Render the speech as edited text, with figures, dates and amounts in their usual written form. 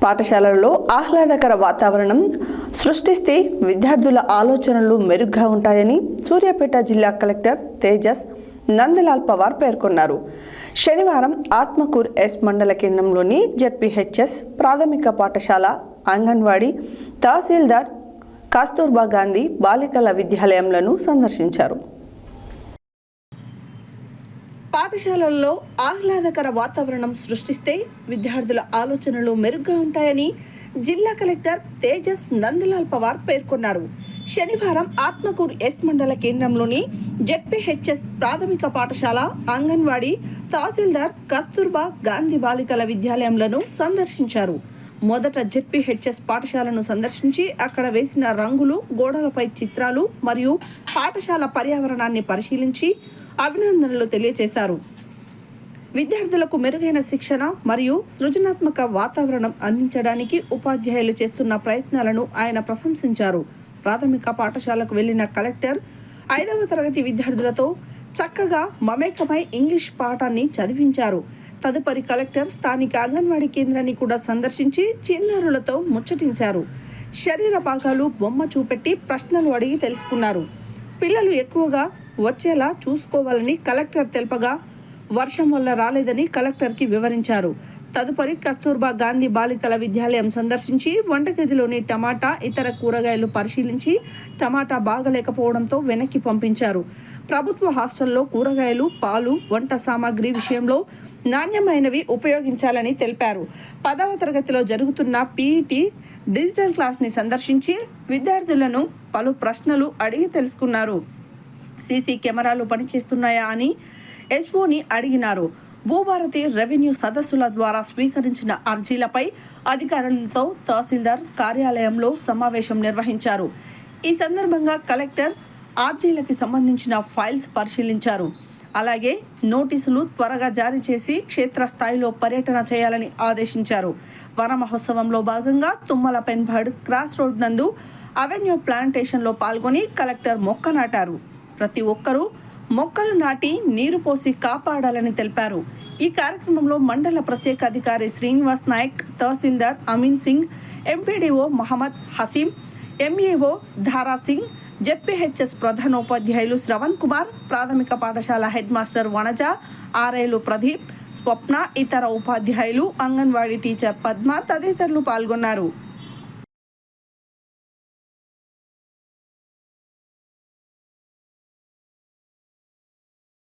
పాఠశాలల్లో ఆహ్లాదకర వాతావరణం సృష్టిస్తే విద్యార్థుల ఆలోచనలు మెరుగ్గా ఉంటాయని సూర్యాపేట జిల్లా కలెక్టర్ తేజస్ నందలాల్ పవార్ పేర్కొన్నారు. శనివారం ఆత్మకూర్ ఎస్ మండల కేంద్రంలోని జెడ్పీహెచ్ఎస్ ప్రాథమిక పాఠశాల అంగన్వాడీ తహసీల్దార్ కస్తూర్బా గాంధీ బాలికల విద్యాలయంలను సందర్శించారు. పాఠశాలల్లో ఆహ్లాదకర వాతావరణం సృష్టిస్తే విద్యార్థుల ఆలోచనలు మెరుగ్గా ఉంటాయని జిల్లా కలెక్టర్ తేజస్ నందలాల్ పవార్ పేర్కొన్నారు. శనివారం ఆత్మకూర్ ఎస్ మండల కేంద్రంలోని జెడ్పీహెచ్ఎస్ ప్రాథమిక పాఠశాల అంగన్వాడీ తహసీల్దార్ కస్తూర్బా గాంధీ బాలికల విద్యాలయంలను సందర్శించారు. మొదట జెడ్పీహెచ్ఎస్ పాఠశాలను సందర్శించి అక్కడ వేసిన రంగులు, గోడలపై చిత్రాలు మరియు పాఠశాల పర్యావరణాన్ని పరిశీలించి అభినందనలు తెలియజేశారు. విద్యార్థులకు మెరుగైన శిక్షణ మరియు సృజనాత్మక వాతావరణం అందించడానికి ఉపాధ్యాయులు చేస్తున్న ప్రయత్నాలను ఆయన ప్రశంసించారు. ప్రాథమిక పాఠశాలకు వెళ్లిన కలెక్టర్ 5వ తరగతి విద్యార్థులతో చక్కగా మమేకమై ఇంగ్లీష్ పాఠాన్ని చదివించారు. తదుపరి కలెక్టర్ స్థానిక అంగన్వాడీ కేంద్రాన్ని కూడా సందర్శించి చిన్నారులతో ముచ్చటించారు. శరీర భాగాలు బొమ్మ చూపెట్టి ప్రశ్నలు అడిగి తెలుసుకున్నారు. పిల్లలు ఎక్కువగా వచ్చేలా చూసుకోవాలని కలెక్టర్ తెలుపగా వర్షం వల్ల రాలేదని కలెక్టర్కి వివరించారు. తదుపరి కస్తూర్బా గాంధీ బాలికల విద్యాలయం సందర్శించి వంటగదిలోని టమాటా, ఇతర కూరగాయలు పరిశీలించి టమాటా బాగలేకపోవడంతో వెనక్కి పంపించారు. ప్రభుత్వ హాస్టల్లో కూరగాయలు, పాలు, వంట సామాగ్రి విషయంలో నాణ్యమైనవి ఉపయోగించాలని తెలిపారు. 10వ తరగతిలో జరుగుతున్న పీఈటీ డిజిటల్ క్లాస్ని సందర్శించి విద్యార్థులను పలు ప్రశ్నలు అడిగి తెలుసుకున్నారు. సీసీ కెమెరాలు పనిచేస్తున్నాయా అని ఎస్ఓని అడిగినారు. భూభారతి రెవెన్యూ సదస్సుల ద్వారా స్వీకరించిన అర్జీలపై అధికారులతో తహసీల్దార్ కార్యాలయంలో సమావేశం నిర్వహించారు. ఈ సందర్భంగా కలెక్టర్ అర్జీలకి సంబంధించిన ఫైల్స్ పరిశీలించారు. అలాగే నోటీసులు త్వరగా జారీ చేసి క్షేత్రస్థాయిలో పర్యటన చేయాలని ఆదేశించారు. వన మహోత్సవంలో భాగంగా తుమ్మల పెన్బర్డ్ క్రాస్ రోడ్ నందు అవెన్యూ ప్లాంటేషన్లో పాల్గొని కలెక్టర్ మొక్క నాటారు. ప్రతి ఒక్కరూ మొక్కలు నాటి నీరు పోసి కాపాడాలని తెలిపారు. ఈ కార్యక్రమంలో మండల ప్రత్యేక అధికారి శ్రీనివాస్ నాయక్, తహసీల్దార్ Amin Singh, MPDO Mohammed Haseem, MEO Dhara Singh, ZPHS ప్రధానోపాధ్యాయులు శ్రవణ్ కుమార్, ప్రాథమిక పాఠశాల హెడ్ మాస్టర్ వనజ, ఆర్ఐలు ప్రదీప్, స్వప్న, ఇతర ఉపాధ్యాయులు, అంగన్వాడీ టీచర్ పద్మ తదితరులు పాల్గొన్నారు.